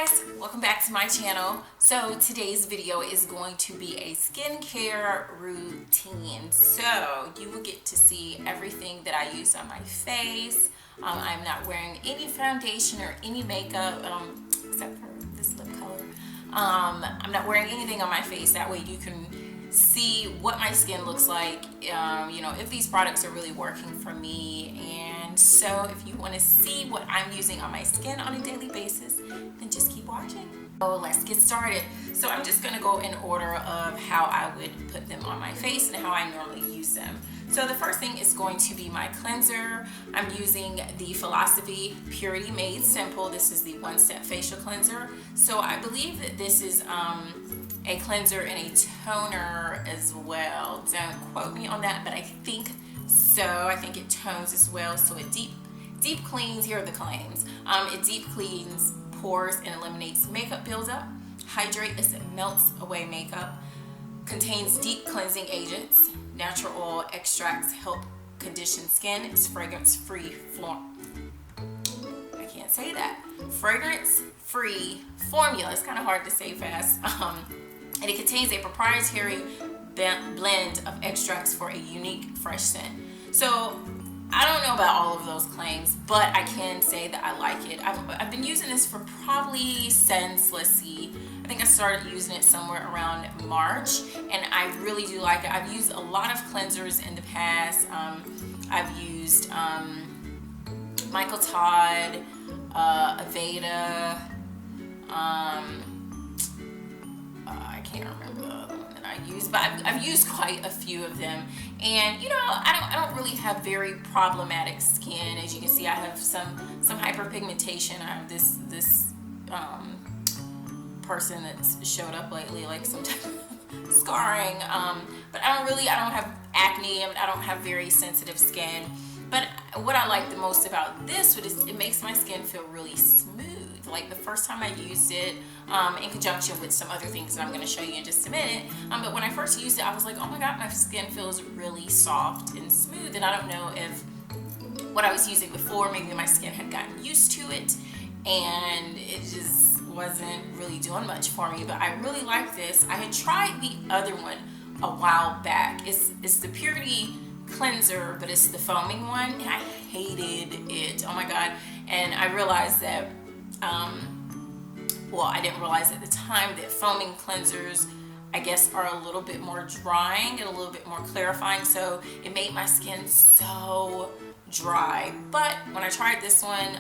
guys, welcome back to my channel. So today's video is going to be a skincare routine. So you will get to see everything that I use on my face. I'm not wearing any foundation or any makeup except for this lip color. I'm not wearing anything on my face. That way you can see what my skin looks like, you know, if these products are really working for me. And so if you want to see what I'm using on my skin on a daily basis, then just keep watching. So let's get started. So I'm just going to go in order of how I would put them on my face and how I normally use them. So the first thing is going to be my cleanser. I'm using the Philosphy Purity Made Simple. This is the one-step facial cleanser. So I believe that this is a cleanser and a toner as well. Don't quote me on that, but I think so. I think it tones as well. So it deep cleans. Here are the claims. It deep cleans pores and eliminates makeup buildup. Hydrate as it melts away makeup. Contains deep cleansing agents. Natural oil extracts help condition skin. It's fragrance-free I can't say that. Fragrance-free formula. It's kind of hard to say fast. And it contains a proprietary blend of extracts for a unique fresh scent. So I don't know about all of those claims, but I can say that I like it. I've been using this for probably since, let's see, I think I started using it somewhere around March, and I really do like it. I've used a lot of cleansers in the past. I've used Michael Todd, Aveda, I can't remember the other one that I used, but I've used quite a few of them. And you know, I don't really have very problematic skin. As you can see, I have some hyperpigmentation. I have this person that's showed up lately, like some type of scarring. But I don't have acne. I don't have very sensitive skin. But what I like the most about this is it makes my skin feel really smooth. Like the first time I used it, in conjunction with some other things that I'm going to show you in just a minute. But when I first used it, I was like, oh my god, my skin feels really soft and smooth. And I don't know if what I was using before, maybe my skin had gotten used to it and it just wasn't really doing much for me. But I really like this. I had tried the other one a while back. It's the Purity Cleanser, but it's the foaming one, and I hated it. Oh my god. And I realized that well, I didn't realize at the time that foaming cleansers, I guess, are a little bit more drying and a little bit more clarifying, so it made my skin so dry. But when I tried this one,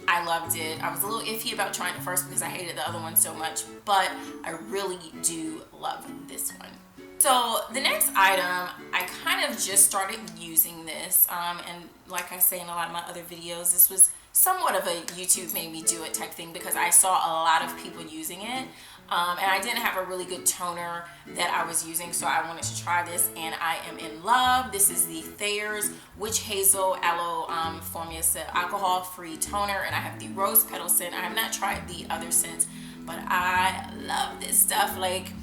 I loved it. I was a little iffy about trying it first because I hated the other one so much, but I really do love this one. So the next item, I kind of just started using this, and like I say in a lot of my other videos, this was somewhat of a YouTube made me do it type thing because I saw a lot of people using it, and I didn't have a really good toner that I was using, so I wanted to try this, and I am in love. This is the Thayers Witch Hazel Aloe Formula alcohol-free toner, and I have the rose petal scent. I have not tried the other scents, but I love this stuff. Like,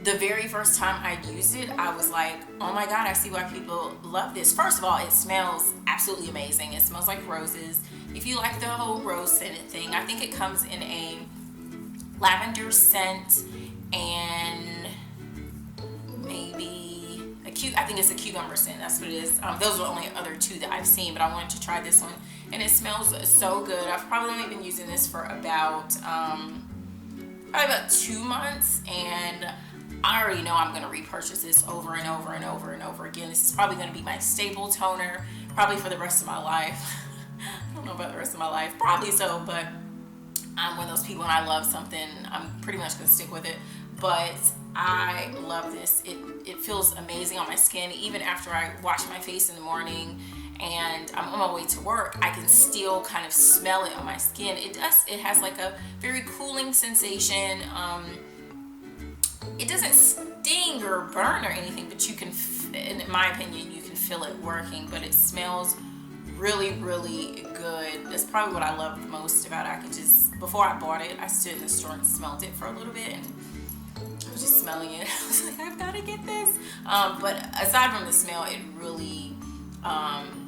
the very first time I used it, I was like, oh my god, I see why people love this. First of all, it smells absolutely amazing. It smells like roses. If you like the whole rose scented thing, I think it comes in a lavender scent and maybe I think it's a cucumber scent. That's what it is. Those are the only other two that I've seen, but I wanted to try this one, and it smells so good. I've probably only been using this for about 2 months, and I already know I'm going to repurchase this over and over and over and over again. This is probably going to be my staple toner, probably for the rest of my life. I don't know about the rest of my life, probably so, but I'm one of those people, when I love something, I'm pretty much going to stick with it. But I love this. It feels amazing on my skin. Even after I wash my face in the morning and I'm on my way to work, I can still kind of smell it on my skin. It has like a very cooling sensation. It doesn't sting or burn or anything, but you can, in my opinion, you can feel it working. But it smells really, really good. That's probably what I love the most about it. Before I bought it, I stood in the store and smelled it for a little bit, and I was just smelling it. I was like, I've got to get this. But aside from the smell, it really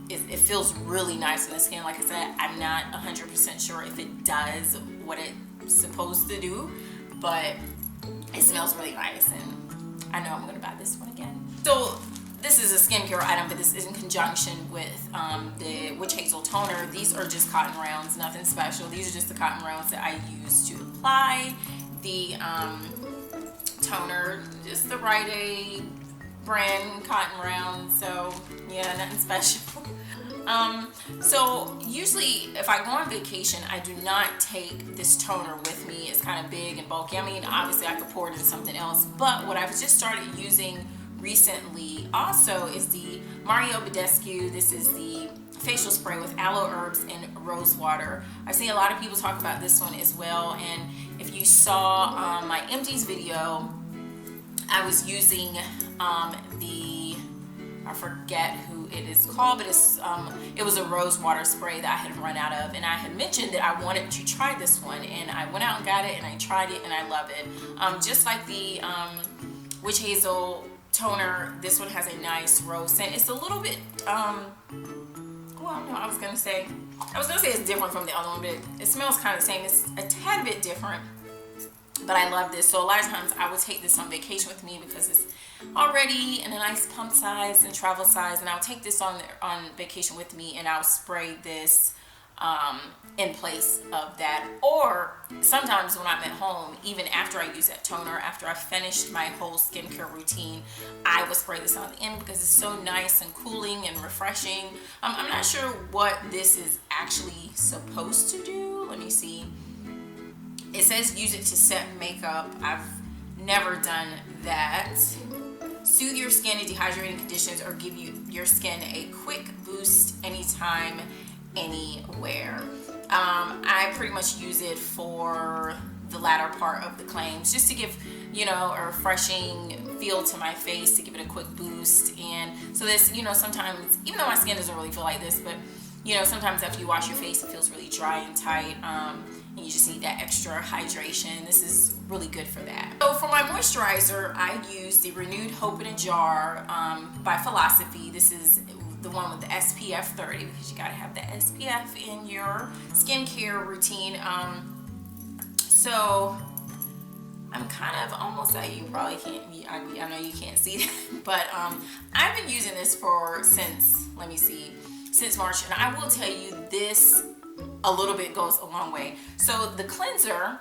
it feels really nice on the skin. Like I said, I'm not 100% sure if it does what it's supposed to do, but it smells really nice, and I know I'm gonna buy this one again. So this is a skincare item, but this is in conjunction with the Witch Hazel toner. These are just cotton rounds, nothing special. These are just the cotton rounds that I use to apply the toner, just the Rite Aid brand cotton rounds. So yeah, nothing special. So usually if I go on vacation, I do not take this toner with me. It's kind of big and bulky. I mean, obviously I could pour it into something else, but what I've just started using recently also is the Badescu. This is the facial spray with aloe herbs and rosewater. I've seen a lot of people talk about this one as well, and if you saw my MD's video, I was using I forget who it is called, but it was a rosewater spray that I had run out of, and I had mentioned that I wanted to try this one, and I went out and got it, and I tried it, and I love it. Just like the Witch Hazel toner, this one has a nice rose scent. It's a little bit well, no, I was gonna say it's different from the other one, but it smells kind of the same. It's a tad bit different, but I love this. So a lot of times I would take this on vacation with me because it's already in a nice pump size and travel size, and I'll take this on vacation with me, and I'll spray this in place of that. Or sometimes when I'm at home, even after I use that toner, after I've finished my whole skincare routine, I will spray this on the end because it's so nice and cooling and refreshing. I'm not sure what this is actually supposed to do. Let me see. It says use it to set makeup. I've never done that. Soothe your skin in dehydrating conditions or give your skin a quick boost anytime, anywhere. I pretty much use it for the latter part of the claims, just to give, a refreshing feel to my face, to give it a quick boost. And so this, sometimes, even though my skin doesn't really feel like this, but sometimes after you wash your face, it feels really dry and tight, and you just need that extra hydration. This is really good for that. So for my moisturizer, I use the Renewed Hope in a Jar by Philosphy. This is the one with the SPF 30, because you gotta have the SPF in your skincare routine. So I'm kind of almost at, you probably can't, I know you can't see that, but I've been using this since March, and I will tell you, this a little bit goes a long way. So the cleanser,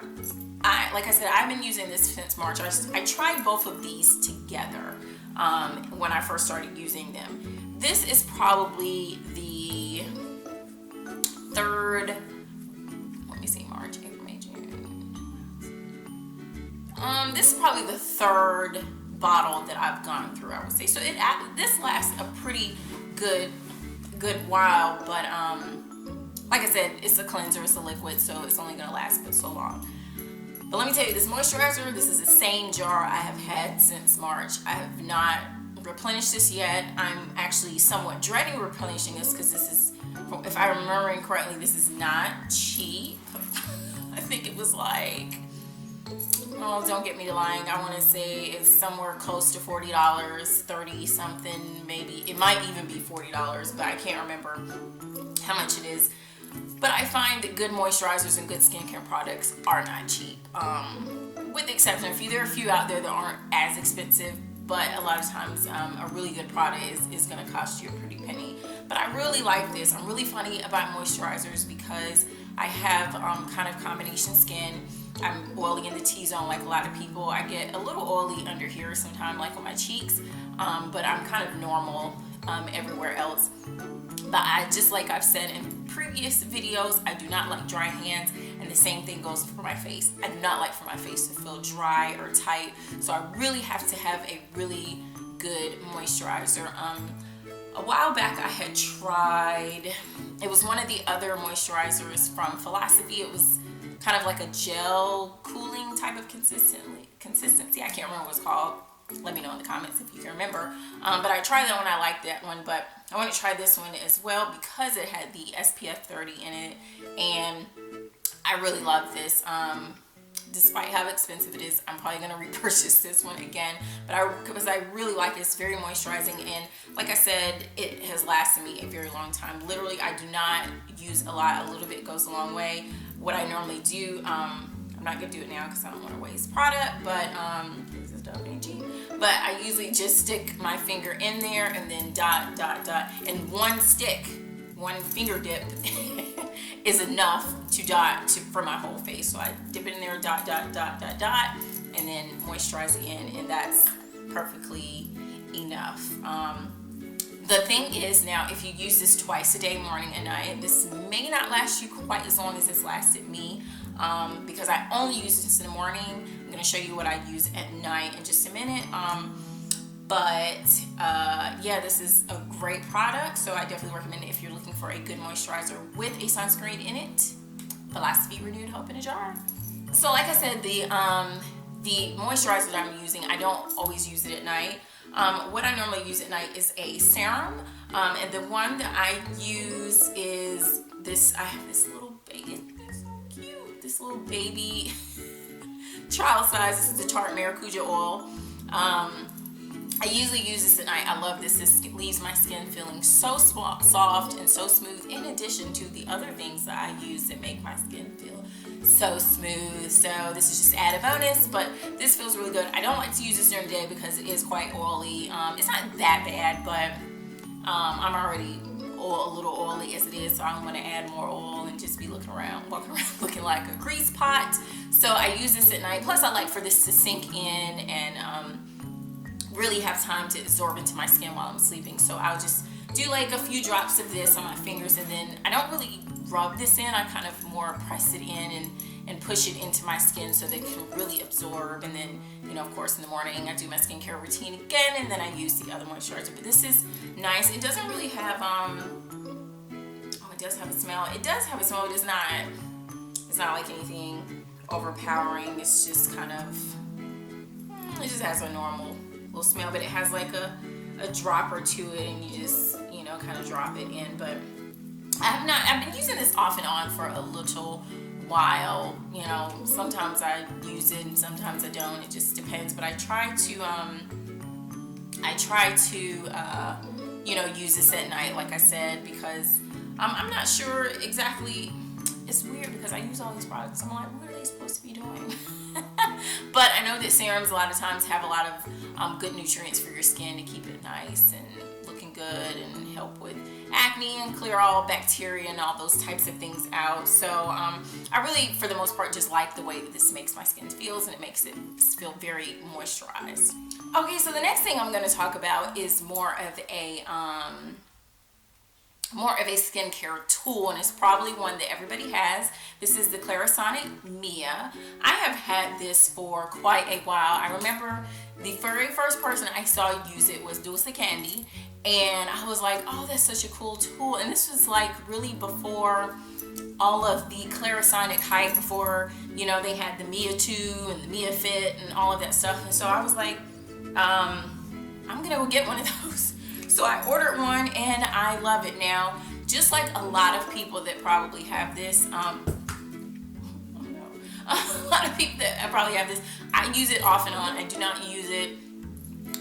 like I said, I've been using this since March. I tried both of these together when I first started using them. This is probably the third, let me see, March, April, May, June. This is probably the third bottle that I've gone through, I would say. So this lasts a pretty good while, but like I said, it's a cleanser, it's a liquid, so it's only gonna last but so long. But let me tell you, this moisturizer, this is the same jar I have had since March. I have not replenished this yet. I'm actually somewhat dreading replenishing this because this is, if I'm remembering correctly, this is not cheap. I think it was like, oh, don't get me lying, I want to say it's somewhere close to $40, 30 something maybe. It might even be $40, but I can't remember how much it is. But I find that good moisturizers and good skincare products are not cheap. With the exception of there are a few out there that aren't as expensive, but a lot of times a really good product is going to cost you a pretty penny. But I really like this. I'm really funny about moisturizers because I have kind of combination skin. I'm oily in the T-zone like a lot of people. I get a little oily under here sometimes, like on my cheeks, but I'm kind of normal everywhere else. But just like I've said in previous videos, I do not like dry hands, and the same thing goes for my face. I do not like for my face to feel dry or tight, so I really have to have a really good moisturizer. A while back I had tried, it was one of the other moisturizers from Philosphy. It was kind of like a gel cooling type of consistency. I can't remember what it's called. Let me know in the comments if you can remember. But I tried that one, I liked that one, but I want to try this one as well because it had the SPF 30 in it, and I really love this. despite how expensive it is, I'm probably gonna repurchase this one again. But because I really like it, it's very moisturizing, and like I said, it has lasted me a very long time. Literally, I do not use a lot. A little bit goes a long way. What I normally do, I'm not gonna do it now because I don't want to waste product, but this is WG. But I usually just stick my finger in there and then dot, dot, dot, and one finger dip is enough to dot for my whole face. So I dip it in there, dot, dot, dot, dot, dot, and then moisturize again, and that's perfectly enough. The thing is, now if you use this twice a day, morning and night, this may not last you quite as long as this lasted me, because I only use this in the morning. I'm going to show you what I use at night in just a minute. Yeah, this is a great product, so I definitely recommend it if you're looking for a good moisturizer with a sunscreen in it. Philosphy Renewed Hope in a Jar. So like I said, the moisturizer that I'm using, I don't always use it at night. What I normally use at night is a serum, and the one that I use is this. I have this little baby, it's so cute, this little baby child size. This is the Tarte Maracuja Oil. I usually use this at night. I love this. This leaves my skin feeling so soft and so smooth, in addition to the other things that I use that make my skin feel so smooth. So this is just added bonus, but this feels really good. I don't like to use this during the day because it is quite oily. It's not that bad, but I'm already a little oily as it is, so I don't want to add more oil and just be walking around looking like a grease pot. So I use this at night. Plus I like for this to sink in and really have time to absorb into my skin while I'm sleeping. So I'll just do like a few drops of this on my fingers, and then I don't really rub this in. I kind of more press it in and push it into my skin so that it can really absorb. And then, you know, of course in the morning I do my skincare routine again, and then I use the other moisturizer. But this is nice. It doesn't really have it does have a smell. It does have a smell, but it's not like anything overpowering. It's just kind of, it just has a normal little smell, but it has like a drop or two it, and you just, you know, kind of drop it in. But I've been using this off and on for a little while. You know, sometimes I use it and sometimes I don't. It just depends. But I try to you know, use this at night, like I said, because I'm not sure exactly. It's weird because I use all these products. I'm like, what are they supposed to be doing? But I know that serums a lot of times have a lot of good nutrients for your skin to keep it nice and looking good and help with acne and clear all bacteria and all those types of things out. So I really, for the most part, just like the way that this makes my skin feels, and it makes it feel very moisturized. Okay, so the next thing I'm going to talk about is more of a skincare tool, and it's probably one that everybody has. This is the Clarisonic Mia. I have had this for quite a while. I remember the very first person I saw use it was Dulce Candy, and I was like, oh, that's such a cool tool. And this was like really before all of the Clarisonic hype, before, you know, they had the Mia 2 and the Mia Fit and all of that stuff. And so I was like, I'm gonna go get one of those. So I ordered one and I love it now. Just like a lot of people that probably have this, a lot of people that probably have this, I use it off and on. I do not use it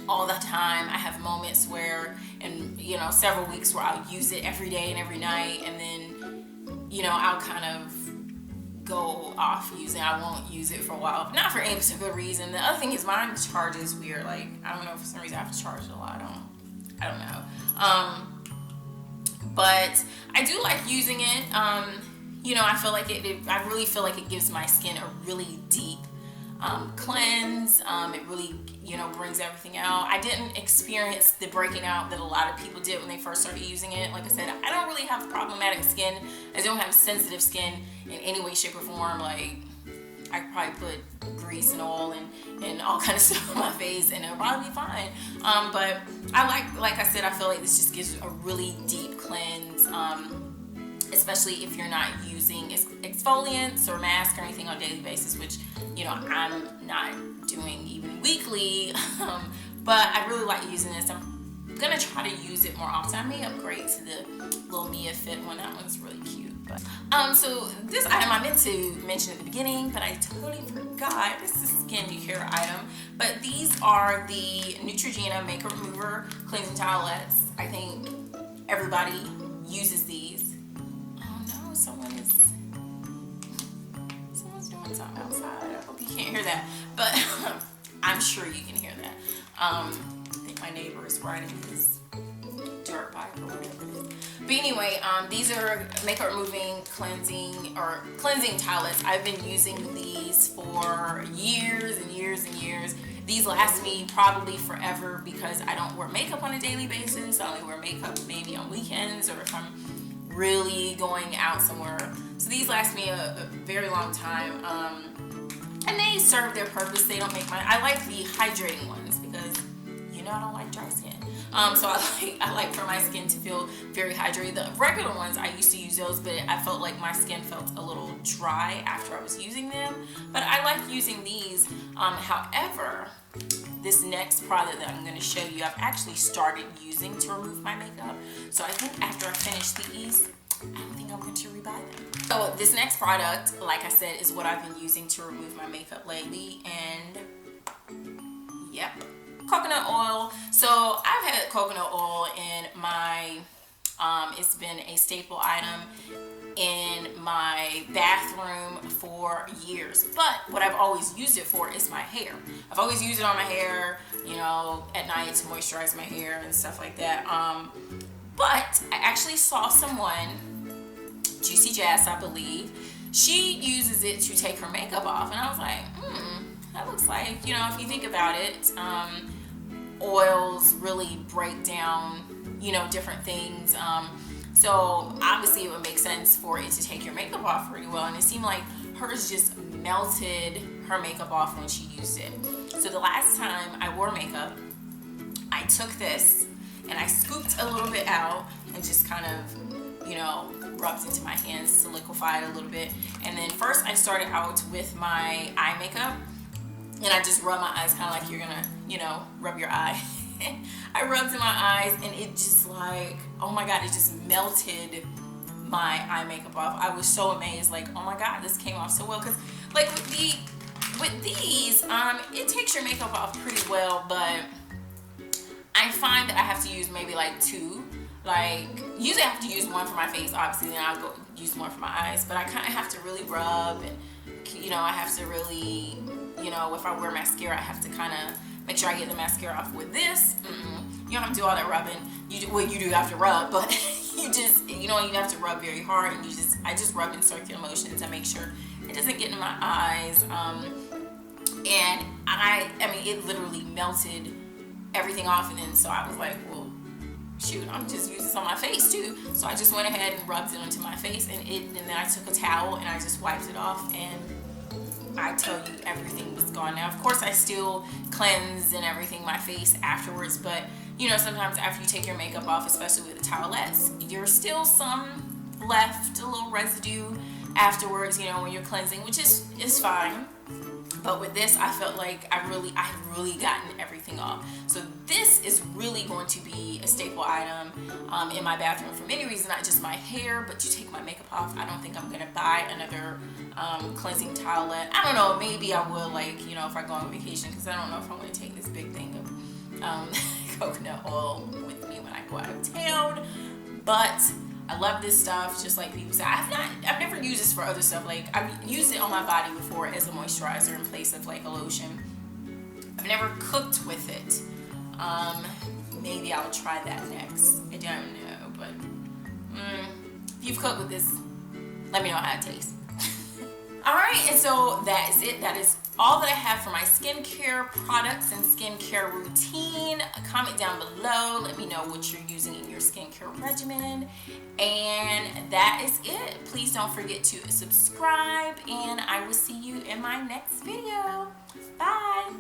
all the time. I have moments where, and you know, several weeks where I'll use it every day and every night, and then, you know, I'll kind of go off using it. I won't use it for a while, not for any particular reason. The other thing is mine charges weird. Like, I don't know, for some reason I have to charge it a lot. I don't know. But I do like using it. You know, I feel like I really feel like it gives my skin a really deep cleanse. It really, you know, brings everything out. I didn't experience the breaking out that a lot of people did when they first started using it. Like I said, I don't really have problematic skin. I don't have sensitive skin in any way, shape, or form. Like, I could probably put grease and oil and all kind of stuff on my face and it'll probably be fine. But I like I said, I feel like this just gives a really deep cleanse, especially if you're not using exfoliants or masks or anything on a daily basis, which, you know, I'm not doing even weekly. But I really like using this. I'm gonna try to use it more often. I may upgrade to the little Mia Fit one. That one's really cute. But, so this item I meant to mention at the beginning, but I totally forgot. This is a skincare item, but these are the Neutrogena Makeup Remover Cleansing Towelettes. I think everybody uses these. Oh no, someone's doing something outside. I hope you can't hear that, but I'm sure you can hear that. I think my neighbor is riding his dirt bike or whatever it is. But anyway, these are makeup removing cleansing towelettes. I've been using these for years and years and years. These last me probably forever because I don't wear makeup on a daily basis. I only wear makeup maybe on weekends or if I'm really going out somewhere. So these last me a very long time. And they serve their purpose. They don't make I like the hydrating ones because you know I don't like dry skin. So I like for my skin to feel very hydrated. The regular ones, I used to use those, but I felt like my skin felt a little dry after I was using them. But I like using these. However, this next product that I'm going to show you, I've actually started using to remove my makeup. So I think after I finish these, I don't think I'm going to rebuy them. So this next product, like I said, is what I've been using to remove my makeup lately. And yep. Coconut oil. So I've had coconut oil in my it's been a staple item in my bathroom for years, but what I've always used it for is my hair. I've always used it on my hair, you know, at night to moisturize my hair and stuff like that. But I actually saw someone, Juicy Jazz I believe, she uses it to take her makeup off, and I was like, that looks like, you know, if you think about it, oils really break down, you know, different things. So obviously it would make sense for it to take your makeup off pretty well. And it seemed like hers just melted her makeup off when she used it. So the last time I wore makeup, I took this and I scooped a little bit out and just kind of, you know, rubbed into my hands to liquefy it a little bit. And then first I started out with my eye makeup. And I just rub my eyes kind of like you're gonna, you know, rub your eye. I rubbed in my eyes and it just like, oh my God, it just melted my eye makeup off. I was so amazed, like, oh my God, this came off so well. Cause like with these, it takes your makeup off pretty well, but I find that I have to use maybe like two. Like, usually I have to use one for my face, obviously, then I'll go use one for my eyes. But I kind of have to really rub and, you know, I have to really, you know, if I wear mascara, I have to kind of make sure I get the mascara off. With this, you don't have to do all that rubbing. You do have to rub, but you just, you know, you have to rub very hard, and I just rub in circular motions to make sure it doesn't get in my eyes. And I mean, it literally melted everything off, and then so I was like, well, shoot, I'm just using this on my face too. So I just went ahead and rubbed it onto my face, and then I took a towel and I just wiped it off, and I tell you, everything was gone. Now, of course, I still cleanse and everything my face afterwards, but you know, sometimes after you take your makeup off, especially with the towelettes, you're still some left, a little residue afterwards, you know, when you're cleansing, which is fine. But with this, I felt like I had really gotten everything off. So this is really going to be a staple item in my bathroom for many reasons, not just my hair, but to take my makeup off. I don't think I'm gonna buy another cleansing towelette. I don't know, maybe I will, like, you know, if I go on vacation, because I don't know if I'm gonna take this big thing of coconut oil with me when I go out of town. But I love this stuff, just like people say. I've never used this for other stuff. Like, I've used it on my body before as a moisturizer in place of like a lotion. I've never cooked with it. Maybe I'll try that next. I don't know, but if you've cooked with this, let me know how it tastes. Alright, and so that is it. That is all that I have for my skincare products and skincare routine. Comment down below. Let me know what you're using in your skincare regimen. And that is it. Please don't forget to subscribe, and I will see you in my next video. Bye.